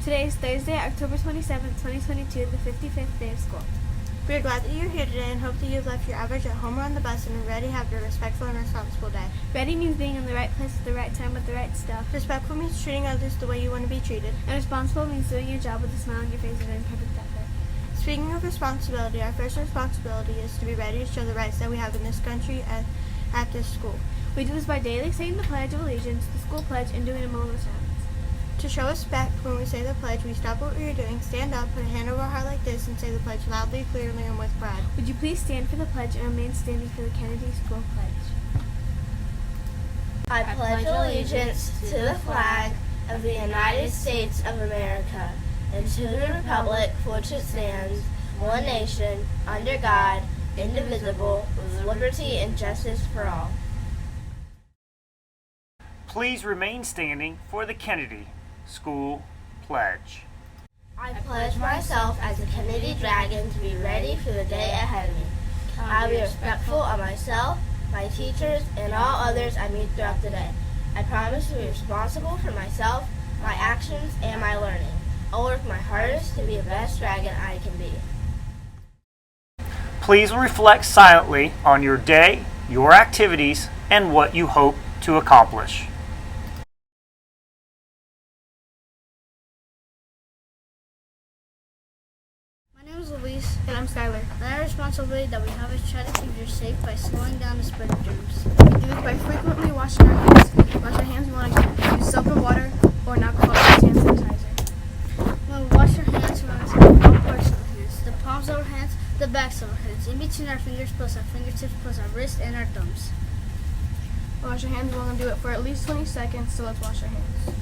Today is Thursday, October 27th, 2022, the 55th day of school. We are glad that you're here today and hope that you've left your average at home or on the bus and are ready to have your respectful and responsible day. Ready means being in the right place at the right time with the right stuff. Respectful means treating others the way you want to be treated. And responsible means doing your job with a smile on your face and doing perfect effort. Speaking of responsibility, our first responsibility is to be ready to show the rights that we have in this country at this school. We do this by daily saying the Pledge of Allegiance, the school pledge, and doing a moment of silence. To show respect, when we say the pledge, we stop what we are doing, stand up, put a hand over our heart like this, and say the pledge loudly, clearly, and with pride. Would you please stand for the pledge and remain standing for the Kennedy School Pledge? I pledge allegiance to the flag of the United States of America and to the republic for which it stands, one nation, under God, indivisible, with liberty and justice for all. Please remain standing for the Kennedy School Pledge. I pledge myself as a Kennedy Dragon to be ready for the day ahead of me. I will be respectful of myself, my teachers, and all others I meet throughout the day. I promise to be responsible for myself, my actions, and my learning. I'll work my hardest to be the best dragon I can be. Please reflect silently on your day, your activities, and what you hope to accomplish. My name is Luis. And I'm Skylar. Another responsibility that we have is try to keep you safe by slowing down the spread of germs. We do this by frequently washing our hands. Wash our hands when we use soap and water or an alcohol-based hand sanitizer. When we wash our hands, we want to take all parts of our hands. The palms of our hands, the backs of our hands, in between our fingers, plus our fingertips, plus our wrists and our thumbs. Wash your hands. We're going to do it for at least 20 seconds, so let's wash our hands.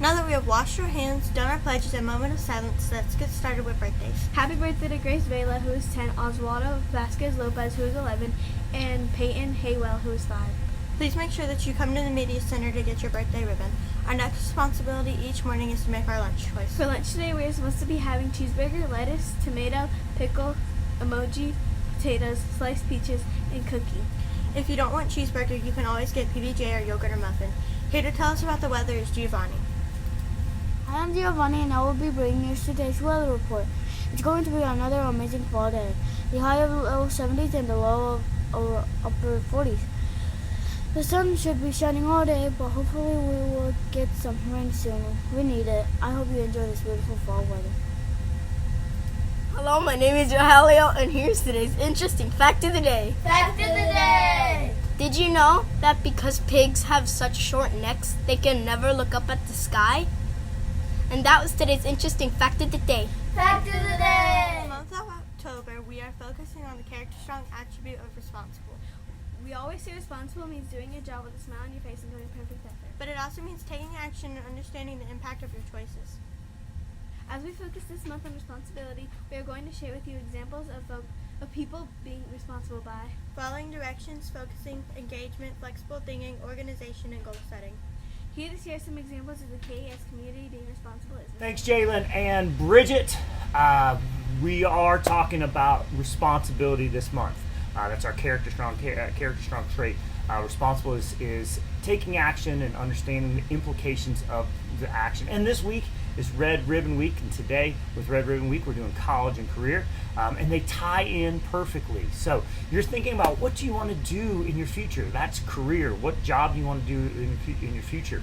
Now that we have washed our hands, done our pledges, and moment of silence, let's get started with birthdays. Happy birthday to Grace Vela, who is 10, Oswaldo Vasquez Lopez, who is 11, and Peyton Haywell, who is 5. Please make sure that you come to the media center to get your birthday ribbon. Our next responsibility each morning is to make our lunch choice. For lunch today, we are supposed to be having cheeseburger, lettuce, tomato, pickle, emoji, potatoes, sliced peaches, and cookie. If you don't want cheeseburger, you can always get PBJ or yogurt or muffin. Here to tell us about the weather is Giovanni. Hi, I'm Giovanni and I will be bringing you today's weather report. It's going to be another amazing fall day. The high of low 70s and the low of upper 40s. The sun should be shining all day, but hopefully we will get some rain soon. We need it. I hope you enjoy this beautiful fall weather. Hello, my name is Johalio, and here's today's interesting fact of the day. Fact of the day! Did you know that because pigs have such short necks, they can never look up at the sky? And that was today's interesting fact of the day. Fact of the day! In the month of October, we are focusing on the character-strong attribute of responsible. We always say responsible means doing your job with a smile on your face and doing perfect effort. But it also means taking action and understanding the impact of your choices. As we focus this month on responsibility, we are going to share with you examples of people being responsible by Following directions, focusing, engagement, flexible thinking, organization, and goal setting. Here to share some examples of the KES community being responsible is Thanks, Jalen and Bridget. We are talking about responsibility this month. That's our character strong trait. Responsible is taking action and understanding the implications of the action. And this week is Red Ribbon Week, and today with Red Ribbon Week we're doing college and career, and they tie in perfectly. So you're thinking about what do you want to do in your future. That's career. What job do you want to do in your future?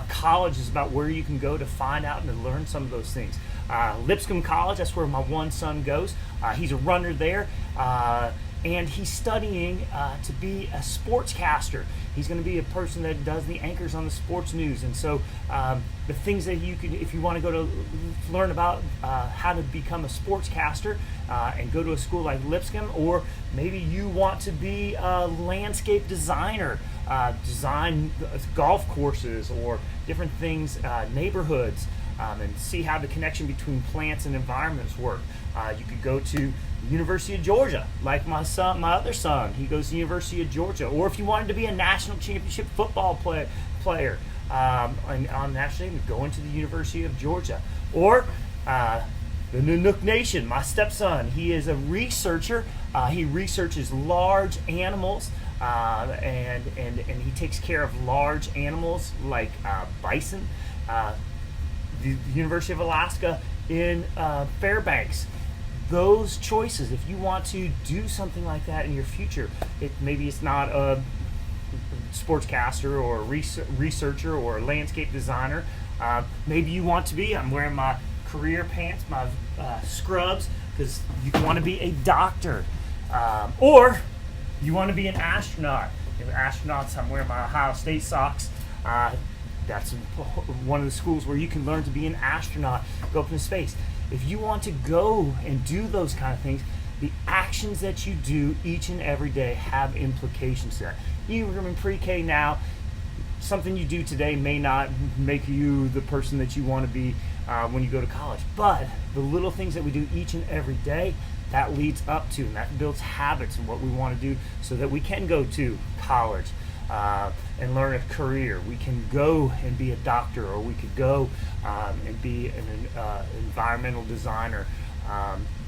College is about where you can go to find out and to learn some of those things. Lipscomb College, that's where my one son goes. He's a runner there. And he's studying to be a sportscaster. He's going to be a person that does the anchors on the sports news. And so the things that you can, if you want to go to learn about how to become a sportscaster and go to a school like Lipscomb, or maybe you want to be a landscape designer, design golf courses or different things, neighborhoods. and see how the connection between plants and environments work. You could go to the University of Georgia, like my other son. He goes to the University of Georgia. Or if you wanted to be a national championship football player on national team, go into the University of Georgia. Or the Nanook Nation, my stepson, he is a researcher. He researches large animals, and he takes care of large animals like bison. The University of Alaska in Fairbanks. Those choices, if you want to do something like that in your future, maybe it's not a sportscaster or a researcher or a landscape designer. Maybe you want to be, I'm wearing my career pants, my scrubs, because you want to be a doctor. Or you want to be an astronaut. Astronauts, I'm wearing my Ohio State socks. That's one of the schools where you can learn to be an astronaut, go up into space. If you want to go and do those kind of things, the actions that you do each and every day have implications to that. You're in pre-K now. Something you do today may not make you the person that you want to be when you go to college. But the little things that we do each and every day, that leads up to, and that builds habits and what we want to do so that we can go to college and learn a career. We can go and be a doctor, or we could go and be an environmental designer.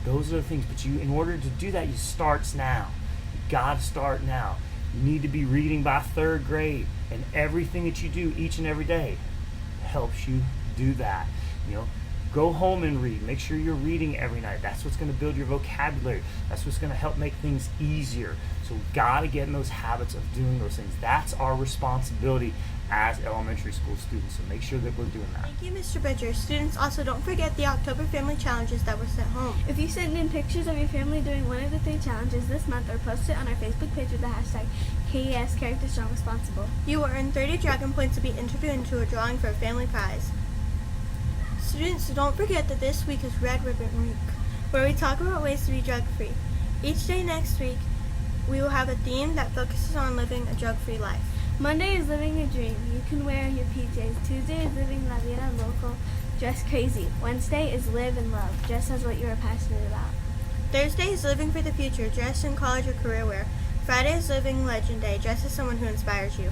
Those are the things. But in order to do that, you start now. You got to start now. You need to be reading by 3rd grade, and everything that you do each and every day helps you do that. Go home and read. Make sure you're reading every night. That's what's going to build your vocabulary. That's what's going to help make things easier. So we've got to get in those habits of doing those things. That's our responsibility as elementary school students. So make sure that we're doing that. Thank you, Mr. Bridger. Students, also don't forget the October Family Challenges that were sent home. If you send in pictures of your family doing one of the 3 challenges this month, or post it on our Facebook page with the hashtag KES Character Strong Responsible, You will earn 30 Dragon Points to be entered into a drawing for a family prize. Students, don't forget that this week is Red Ribbon Week, where we talk about ways to be drug-free. Each day next week, we will have a theme that focuses on living a drug-free life. Monday is Living a Dream. You can wear your PJs. Tuesday is Living La Vida Local. Dress crazy. Wednesday is Live and Love. Dress as what you are passionate about. Thursday is Living for the Future. Dress in college or career wear. Friday is Living Legend Day. Dress as someone who inspires you.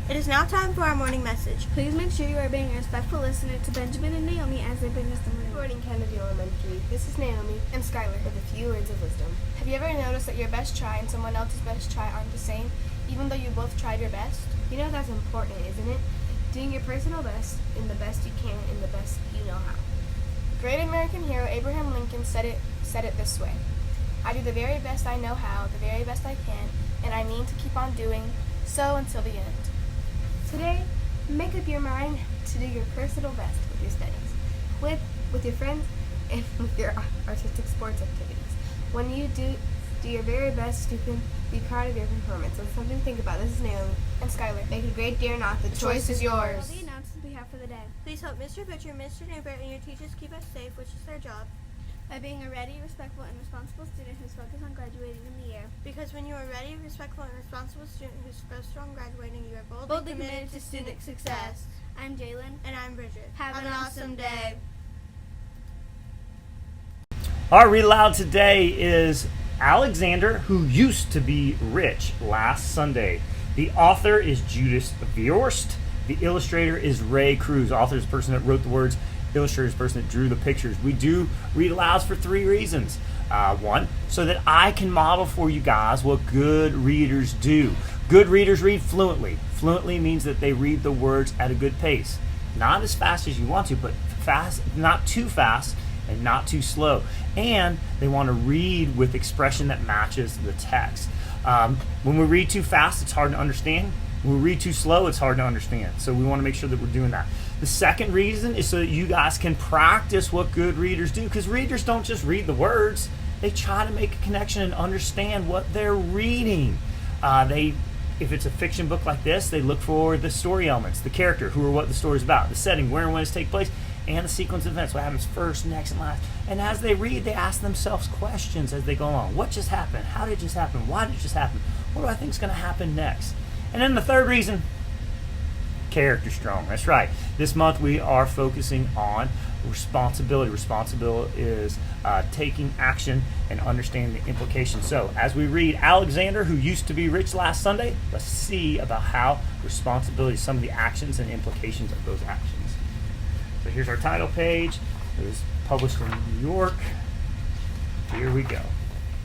It is now time for our morning message. Please make sure you are being a respectful listener to Benjamin and Naomi as they bring us the morning. Good morning, Kennedy Elementary. This is Naomi and Skylar with a few words of wisdom. Have you ever noticed that your best try and someone else's best try aren't the same, even though you both tried your best? You know that's important, isn't it? Doing your personal best in the best you can in the best you know how. Great American hero Abraham Lincoln said it this way: I do the very best I know how, the very best I can, and I mean to keep on doing so until the end. Today, make up your mind to do your personal best with your studies, with your friends, and with your artistic sports activities. When you do your very best, you can be proud of your performance. So something to think about. This is Naomi and Skylar. Make it great day or not. The choice is All yours. the announcements we have for the day. Please help Mr. Butcher, Mr. Newbert, and your teachers keep us safe, which is their job. By being a ready, respectful, and responsible student who's focused on graduating in the year. Because when you are ready, respectful, and responsible student who's focused on graduating, you are Boldly committed to student success. I'm Jalen. And I'm Bridget. Have an awesome day. Our read aloud today is Alexander, Who Used to Be Rich, Last Sunday. The author is Judith Viorst. The illustrator is Ray Cruz. Author is the person that wrote the words. Illustrator is the person that drew the pictures. We do read alouds for 3 reasons. 1, so that I can model for you guys what good readers do. Good readers read fluently. Fluently means that they read the words at a good pace. Not as fast as you want to, but fast, not too fast and not too slow. And they want to read with expression that matches the text. When we read too fast, it's hard to understand. When we read too slow, it's hard to understand. So we want to make sure that we're doing that. The second reason is so that you guys can practice what good readers do, because readers don't just read the words. They try to make a connection and understand what they're reading. If it's a fiction book like this, they look for the story elements, the character, who or what the story's about, the setting, where and when it's taking place, and the sequence of events, what happens first, next, and last. And as they read, they ask themselves questions as they go along. What just happened? How did it just happen? Why did it just happen? What do I think is going to happen next? And then the third reason, character strong. That's right. This month we are focusing on responsibility. Responsibility is taking action and understanding the implications. So as we read Alexander, who used to be rich last Sunday, let's see about how responsibility, some of the actions and implications of those actions. So here's our title page. It was published in New York. Here we go.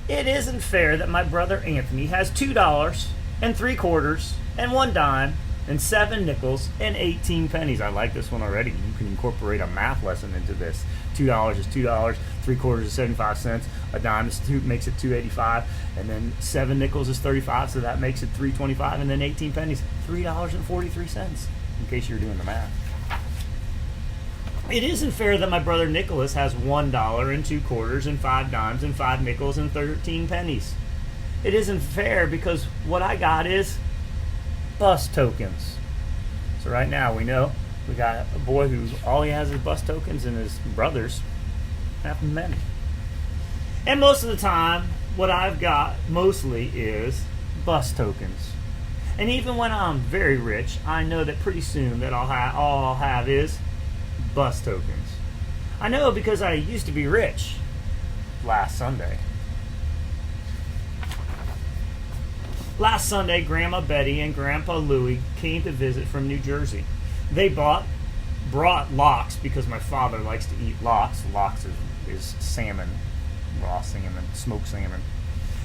It isn't fair that my brother Anthony has $2 and 3/4 and 1 dime and 7 nickels and 18 pennies. I like this one already. You can incorporate a math lesson into this. $2 is $2, 3/4 is 75 cents, a dime is makes it 2.85, and then 7 nickels is 35, so that makes it 3.25, and then 18 pennies, $3.43. In case you're doing the math. It isn't fair that my brother Nicholas has $1 and 2/4 and 5 dimes and 5 nickels and 13 pennies. It isn't fair because what I got is bus tokens. So right now we know we got a boy who all he has is bus tokens, and his brothers have many. And most of the time, what I've got mostly is bus tokens. And even when I'm very rich, I know that pretty soon that all I'll have is bus tokens. I know because I used to be rich last Sunday. Last Sunday, Grandma Betty and Grandpa Louie came to visit from New Jersey. They brought lox because my father likes to eat lox. Lox is salmon, raw salmon, smoked salmon.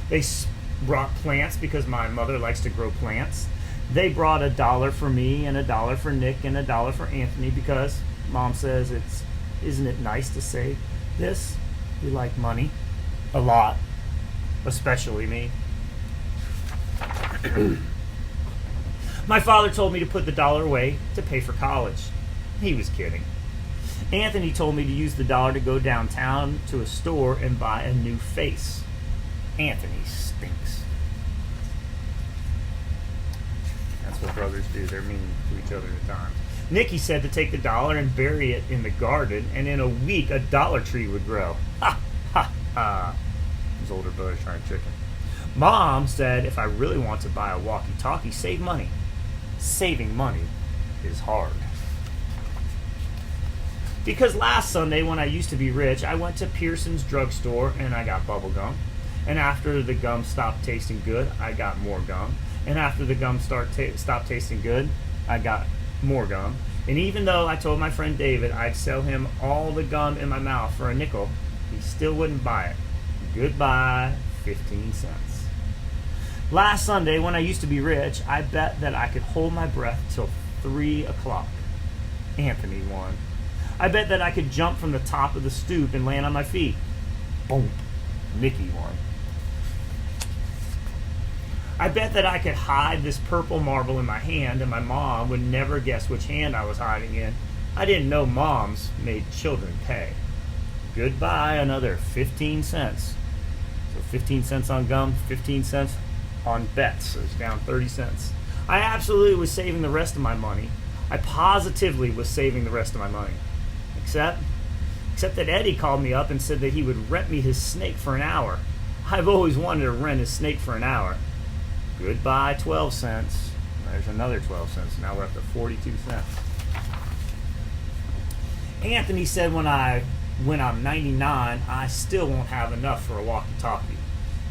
They brought plants because my mother likes to grow plants. They brought $1 for me and $1 for Nick and $1 for Anthony because Mom says isn't it nice to say this? We like money a lot, especially me. My father told me to put the $1 away to pay for college. He was kidding. Anthony told me to use the $1 to go downtown to a store and buy a new face. Anthony stinks. That's what brothers do. They're mean to each other at times. Nicky said to take the $1 and bury it in the garden, and in a week a Dollar Tree would grow. Ha, ha, ha. His older brother's trying to trick him. Mom said if I really want to buy a walkie-talkie, save money. Saving money is hard. Because last Sunday, when I used to be rich, I went to Pearson's drugstore and I got bubble gum. And after the gum stopped tasting good, I got more gum. And after the gum stopped tasting good, I got more gum. And even though I told my friend David I'd sell him all the gum in my mouth for a nickel, he still wouldn't buy it. Goodbye, 15 cents. Last Sunday, when I used to be rich, I bet that I could hold my breath till 3 o'clock. Anthony won. I bet that I could jump from the top of the stoop and land on my feet. Boom. Nicky won. I bet that I could hide this purple marble in my hand and my mom would never guess which hand I was hiding in. I didn't know moms made children pay. Goodbye, another 15 cents. So 15 cents on gum, 15 cents on bets. So it's down 30 cents. I absolutely was saving the rest of my money. I positively was saving the rest of my money. Except that Eddie called me up and said that he would rent me his snake for an hour. I've always wanted to rent his snake for an hour. Goodbye, 12 cents. There's another 12 cents. Now we're up to 42 cents. Anthony said when I'm 99, I still won't have enough for a walkie-talkie.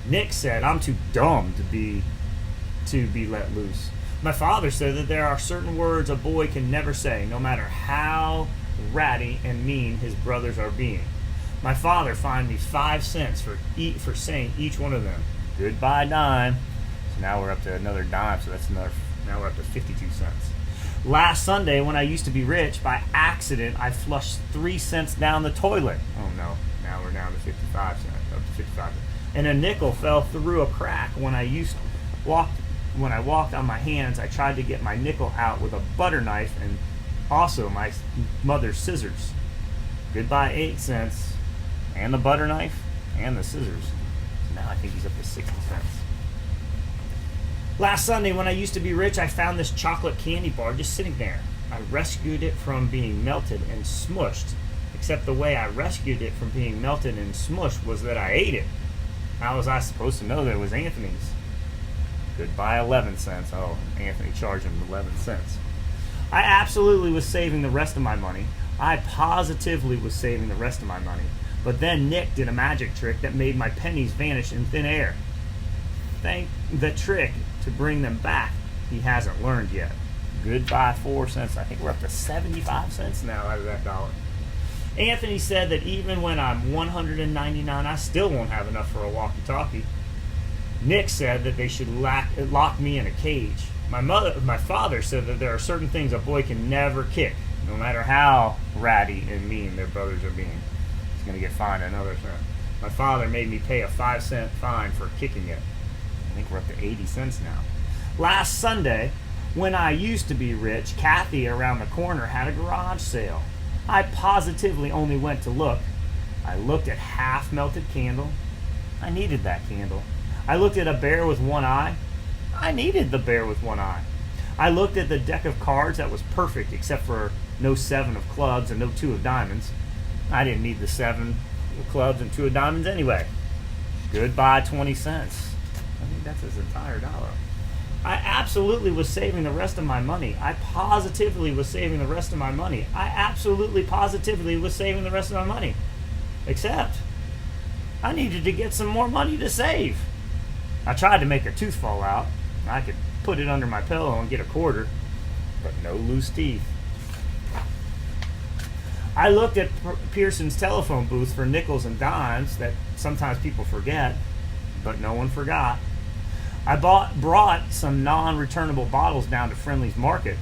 Nick said I'm too dumb to be let loose. My father said that there are certain words a boy can never say, no matter how ratty and mean his brothers are being. My father fined me 5 cents for saying each one of them. Goodbye, dime. So now we're up to another dime, so now we're up to 52 cents. Last Sunday, when I used to be rich, by accident, I flushed 3 cents down the toilet. Oh no, now we're down to 55 cents, up to 55 cents. And a nickel fell through a crack when I walked on my hands. I tried to get my nickel out with a butter knife and also my mother's scissors. Goodbye 8 cents, and the butter knife, and the scissors. So now I think he's up to 60 cents. Last Sunday, when I used to be rich, I found this chocolate candy bar just sitting there. I rescued it from being melted and smushed, except the way I rescued it from being melted and smushed was that I ate it. How was I supposed to know that it was Anthony's? Goodbye 11 cents. Oh, Anthony charged him 11 cents. I absolutely was saving the rest of my money. I positively was saving the rest of my money. But then Nick did a magic trick that made my pennies vanish in thin air. Thank the trick to bring them back he hasn't learned yet. Goodbye 4 cents. I think we're up to 75 cents now out of that dollar. Anthony said that even when I'm 199, I still won't have enough for a walkie-talkie. Nick said that they should lock me in a cage. My father said that there are certain things a boy can never kick, no matter how ratty and mean their brothers are being. He's going to get fined another cent. My father made me pay a 5-cent fine for kicking it. I think we're up to 80 cents now. Last Sunday, when I used to be rich, Kathy around the corner had a garage sale. I positively only went to look. I looked at half-melted candle. I needed that candle. I looked at a bear with one eye. I needed the bear with one eye. I looked at the deck of cards that was perfect except for no 7 of clubs and no 2 of diamonds. I didn't need the 7 of clubs and 2 of diamonds anyway. Goodbye 20 cents. I think that's his entire dollar. I absolutely was saving the rest of my money. I positively was saving the rest of my money. I absolutely positively was saving the rest of my money. Except, I needed to get some more money to save. I tried to make a tooth fall out. I could put it under my pillow and get a quarter, but no loose teeth. I looked at Pearson's telephone booth for nickels and dimes that sometimes people forget, but no one forgot. I brought some non-returnable bottles down to Friendly's Market.